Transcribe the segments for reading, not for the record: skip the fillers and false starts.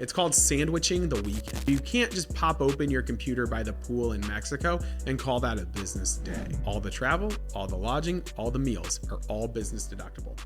It's called sandwiching the weekend. You can't just pop open your computer by the pool in Mexico and call that a business day. All the travel, all the lodging, all the meals are all business deductible.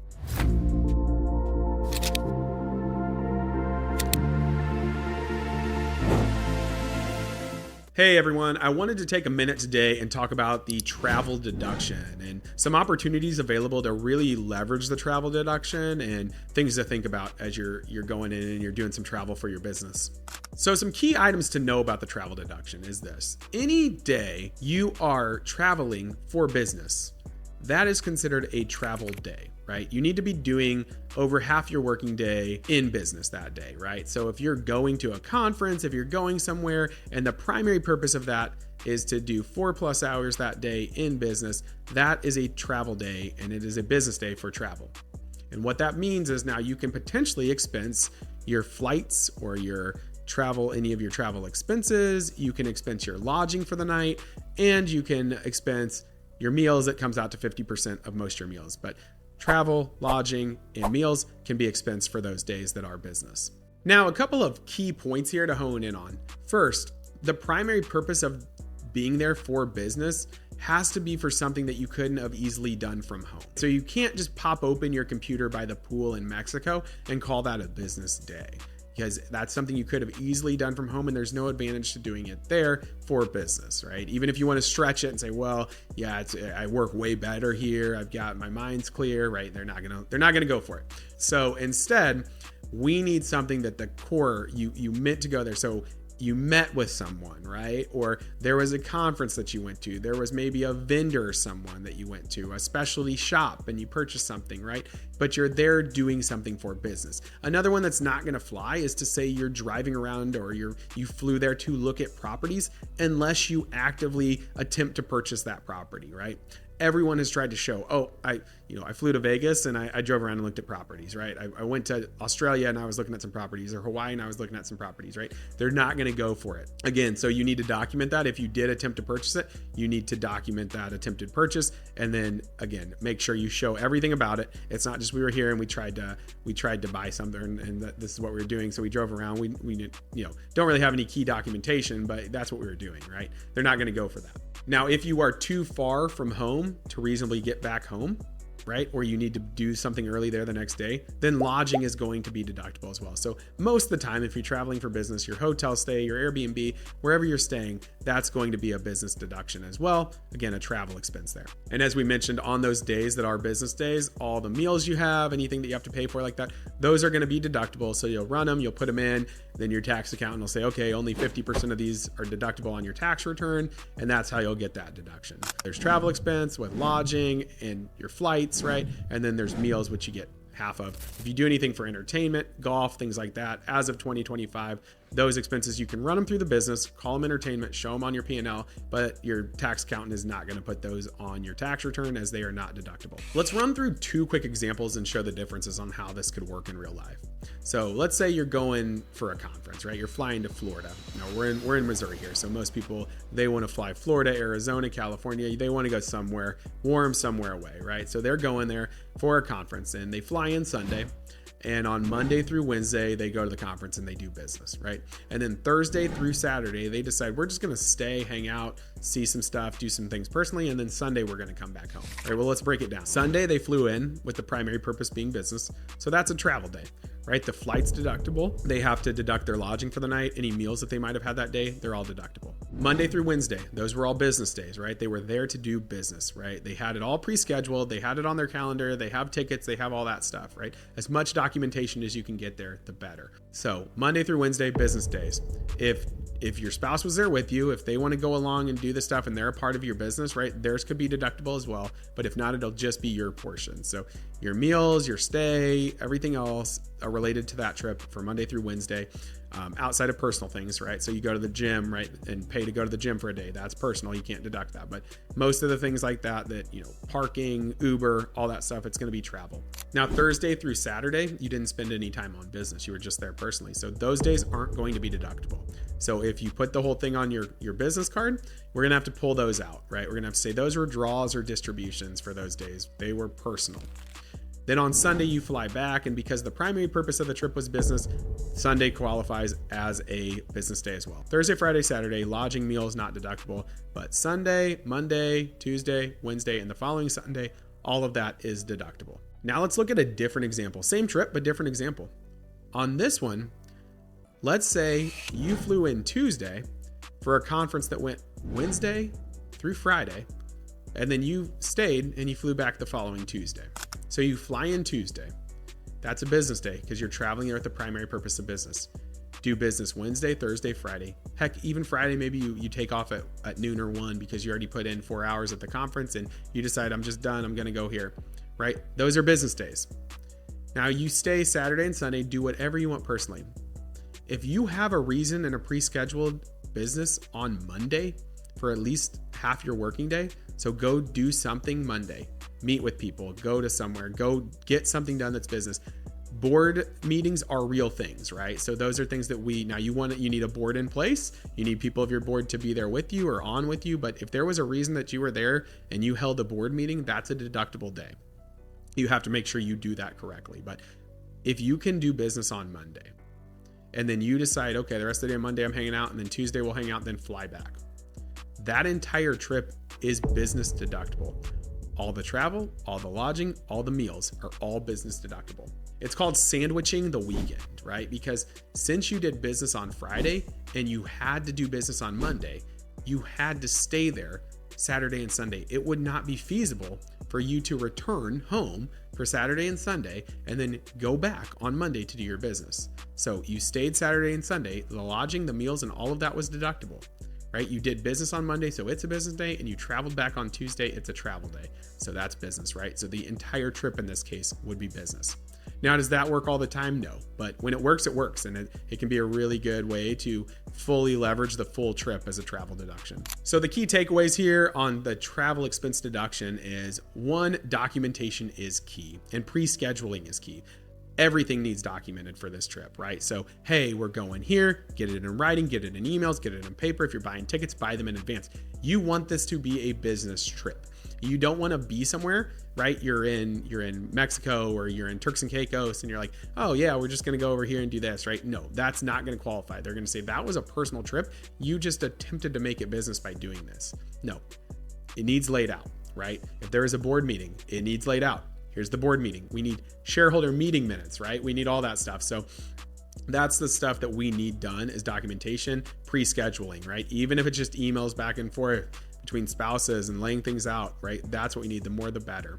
Hey everyone, I wanted to take a minute today and talk about the travel deduction and some opportunities available to really leverage the travel deduction and things to think about as you're going in and you're doing some travel for your business. So some key items to know about the travel deduction is this. Any day you are traveling for business, that is considered a travel day, right? You need to be doing over half your working day in business that day, right? So if you're going to a conference, if you're going somewhere, and the primary purpose of that is to do 4+ hours that day in business, that is a travel day and it is a business day for travel. And what that means is now you can potentially expense your flights or your travel, any of your travel expenses. You can expense your lodging for the night, and you can expense your meals. That comes out to 50% of most of your meals, but travel, lodging, and meals can be expensed for those days that are business. Now, a couple of key points here to hone in on. First, the primary purpose of being there for business has to be for something that you couldn't have easily done from home. So you can't just pop open your computer by the pool in Mexico and call that a business day, because that's something you could have easily done from home, and there's no advantage to doing it there for business, right? Even if you want to stretch it and say, well, yeah, I work way better here. I've got my mind's clear, right? They're not gonna go for it. So instead, we need something that the core, you meant to go there. So you met with someone, right? Or there was a conference that you went to. There was maybe a vendor or someone that you went to, a specialty shop, and you purchased something, right? But you're there doing something for business. Another one that's not going to fly is to say you're driving around or you flew there to look at properties unless you actively attempt to purchase that property, right? Everyone has tried to show, I flew to Vegas and I drove around and looked at properties, right? I went to Australia and I was looking at some properties, or Hawaii and I was looking at some properties, right? They're not going to go for it. Again, so you need to document that. If you did attempt to purchase it, you need to document that attempted purchase. And then again, make sure you show everything about it. It's not just we were here and we tried to buy something and this is what we were doing. So we drove around. We don't really have any key documentation, but that's what we were doing, right? They're not going to go for that. Now, if you are too far from home to reasonably get back home, right, or you need to do something early there the next day, then lodging is going to be deductible as well. So most of the time, if you're traveling for business, your hotel stay, your Airbnb, wherever you're staying, that's going to be a business deduction as well. Again, a travel expense there. And as we mentioned, on those days that are business days, all the meals you have, anything that you have to pay for like that, those are going to be deductible. So you'll run them, you'll put them in, then your tax accountant will say, okay, only 50% of these are deductible on your tax return, and that's how you'll get that deduction. There's travel expense with lodging and your flights, right? And then there's meals, which you get half of. If you do anything for entertainment, golf, things like that, as of 2025, those expenses, you can run them through the business, call them entertainment, show them on your P&L, but your tax accountant is not going to put those on your tax return as they are not deductible. Let's run through 2 quick examples and show the differences on how this could work in real life. So let's say you're going for a conference, right? You're flying to Florida. Now we're in Missouri here. So most people, they want to fly Florida, Arizona, California. They want to go somewhere warm, somewhere away, right? So they're going there for a conference and they fly in Sunday. And on Monday through Wednesday, they go to the conference and they do business, right? And then Thursday through Saturday, they decide we're just going to stay, hang out, see some stuff, do some things personally. And then Sunday, we're going to come back home. All right, well, let's break it down. Sunday, they flew in with the primary purpose being business. So that's a travel day, right? The flight's deductible. They have to deduct their lodging for the night. Any meals that they might have had that day, they're all deductible. Monday through Wednesday, those were all business days, right? They were there to do business, right? They had it all pre-scheduled. They had it on their calendar. They have tickets. They have all that stuff, right? As much documentation as you can get there, the better. So Monday through Wednesday, business days. If your spouse was there with you, if they want to go along and do this stuff and they're a part of your business, right? Theirs could be deductible as well. But if not, it'll just be your portion. So your meals, your stay, everything else are related to that trip for Monday through Wednesday. Outside of personal things, right? So you go to the gym, right? And pay to go to the gym for a day. That's personal. You can't deduct that. But most of the things like that, parking, Uber, all that stuff, it's going to be travel. Now, Thursday through Saturday, you didn't spend any time on business. You were just there personally. So those days aren't going to be deductible. So if you put the whole thing on your business card, we're going to have to pull those out, right? We're going to have to say those were draws or distributions for those days. They were personal. Then on Sunday, you fly back. And because the primary purpose of the trip was business, Sunday qualifies as a business day as well. Thursday, Friday, Saturday, lodging, meals, not deductible. But Sunday, Monday, Tuesday, Wednesday, and the following Sunday, all of that is deductible. Now let's look at a different example. Same trip, but different example. On this one, let's say you flew in Tuesday for a conference that went Wednesday through Friday, and then you stayed and you flew back the following Tuesday. So you fly in Tuesday. That's a business day because you're traveling there with the primary purpose of business. Do business Wednesday, Thursday, Friday. Heck, even Friday, maybe you take off at noon or 1 because you already put in 4 hours at the conference and you decide, I'm just done, I'm going to go here, right? Those are business days. Now you stay Saturday and Sunday, do whatever you want personally. If you have a reason and a pre-scheduled business on Monday for at least half your working day, so go do something Monday. Meet with people, go to somewhere, go get something done that's business. Board meetings are real things, right? So those are things that you need a board in place. You need people of your board to be there with you or on with you. But if there was a reason that you were there and you held a board meeting, that's a deductible day. You have to make sure you do that correctly. But if you can do business on Monday and then you decide, okay, the rest of the day on Monday I'm hanging out and then Tuesday we'll hang out, then fly back. That entire trip is business deductible. All the travel, all the lodging, all the meals are all business deductible. It's called sandwiching the weekend, right? Because since you did business on Friday and you had to do business on Monday, you had to stay there Saturday and Sunday. It would not be feasible for you to return home for Saturday and Sunday and then go back on Monday to do your business. So you stayed Saturday and Sunday, the lodging, the meals, and all of that was deductible. Right? You did business on Monday, so it's a business day, and you traveled back on Tuesday, it's a travel day. So that's business, right? So the entire trip in this case would be business. Now, does that work all the time? No. But when it works, and it can be a really good way to fully leverage the full trip as a travel deduction. So the key takeaways here on the travel expense deduction is 1, documentation is key, and pre-scheduling is key. Everything needs documented for this trip, right? So, hey, we're going here, get it in writing, get it in emails, get it in paper. If you're buying tickets, buy them in advance. You want this to be a business trip. You don't want to be somewhere, right? You're in Mexico or you're in Turks and Caicos and you're like, oh yeah, we're just going to go over here and do this, right? No, that's not going to qualify. They're going to say that was a personal trip. You just attempted to make it business by doing this. No, it needs laid out, right? If there is a board meeting, it needs laid out. Here's the board meeting. We need shareholder meeting minutes, right? We need all that stuff. So that's the stuff that we need done is documentation, pre-scheduling, right? Even if it's just emails back and forth between spouses and laying things out, right? That's what we need. The more, the better.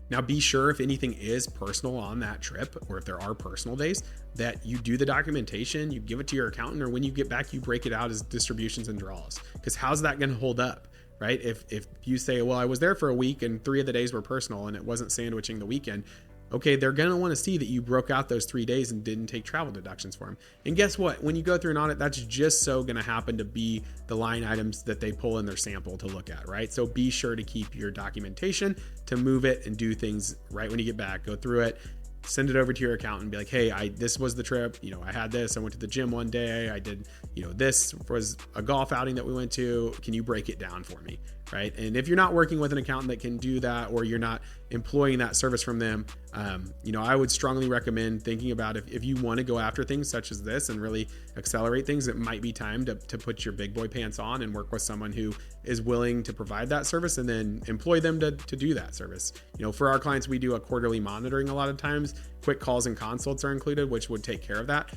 Now, be sure if anything is personal on that trip, or if there are personal days, that you do the documentation, you give it to your accountant, or when you get back, you break it out as distributions and draws. Because how's that going to hold up? Right? If you say, well, I was there for a week and 3 of the days were personal and it wasn't sandwiching the weekend, okay, they're going to want to see that you broke out those 3 days and didn't take travel deductions for them. And guess what? When you go through an audit, that's just so going to happen to be the line items that they pull in their sample to look at, right? So be sure to keep your documentation to move it and do things right when you get back. Go through it. Send it over to your accountant and be like, hey, this was the trip. I had this. I went to the gym one day. I did, this was a golf outing that we went to. Can you break it down for me? Right. And if you're not working with an accountant that can do that, or you're not employing that service from them, I would strongly recommend thinking about if you want to go after things such as this and really accelerate things, it might be time to put your big boy pants on and work with someone who is willing to provide that service and then employ them to do that service. For our clients, we do a quarterly monitoring a lot of times. Quick calls and consults are included, which would take care of that.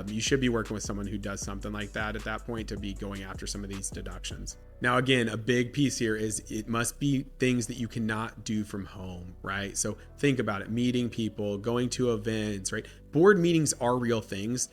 You should be working with someone who does something like that at that point to be going after some of these deductions. Now, again, a big piece here is it must be things that you cannot do from home, right? So think about it, meeting people, going to events, right? Board meetings are real things.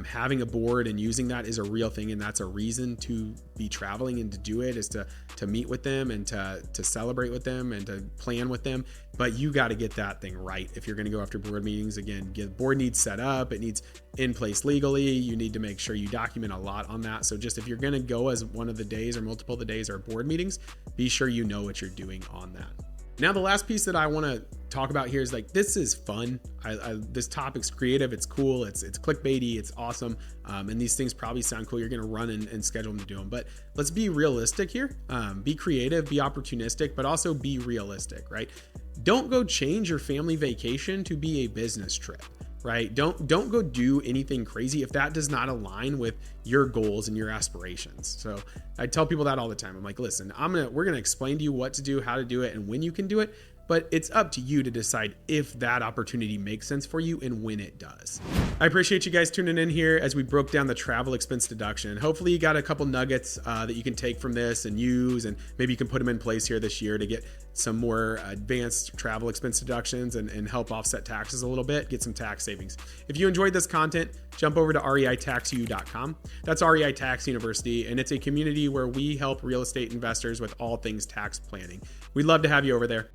Having a board and using that is a real thing, and that's a reason to be traveling and to do it, is to meet with them and to celebrate with them and to plan with them. But you got to get that thing right if you're going to go after board meetings. Again, the board needs set up, it needs in place legally. You need to make sure you document a lot on that. So just if you're going to go as one of the days or multiple of the days are board meetings, be sure you know what you're doing on that. Now, the last piece that I want to talk about here is this is fun. This topic's creative. It's cool. It's clickbaity. It's awesome. And these things probably sound cool. You're going to run and schedule them to do them. But let's be realistic here. Be creative, be opportunistic, but also be realistic, right? don't go change your family vacation to be a business trip, right? Don't go do anything crazy if that does not align with your goals and your aspirations. So I tell people that all the time. I'm like, listen, we're gonna explain to you what to do, how to do it, and when you can do it. But it's up to you to decide if that opportunity makes sense for you and when it does. I appreciate you guys tuning in here as we broke down the travel expense deduction. Hopefully you got a couple nuggets that you can take from this and use, and maybe you can put them in place here this year to get some more advanced travel expense deductions and help offset taxes a little bit, get some tax savings. If you enjoyed this content, jump over to reitaxu.com. That's REI Tax University, and it's a community where we help real estate investors with all things tax planning. We'd love to have you over there.